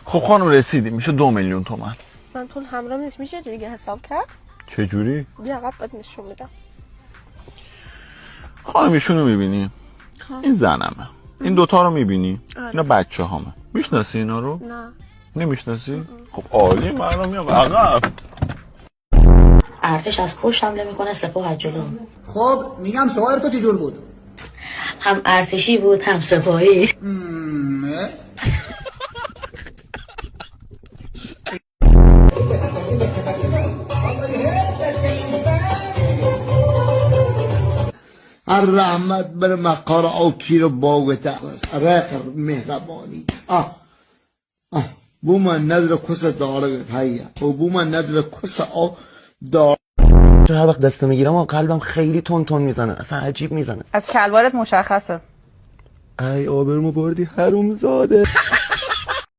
خب خانم رسیدی، میشه 2 میلیون تومان. من پول همراه نیست، میشه دیگه حساب کرد؟ چجوری؟ بیا عقب بهت نشون میدم. خانم ایشونو میبینی؟ این زنمه. این دوتا رو میبینی؟ اینا بچه همه. میشناسی اینا رو؟ نه. نمیشناسی؟ خب عالی، من رو میام عقب. ارتش از پشت حمله میکنه، سپاه از جلو. خب میگم سوال تو چجور بود؟ هم ارتشی بود هم سپاهی. الرحمت بر مقار آکی رو باوته رقر مهربانی bu من نظر کس داره هیا و bu من نظر کس داره. هر وقت دسته میگیرم قلبم خیلی تون تون میزنه، اصلا عجیب میزنه. از شلوارت مشخصه. ای آبرمو بردی حروم زاده.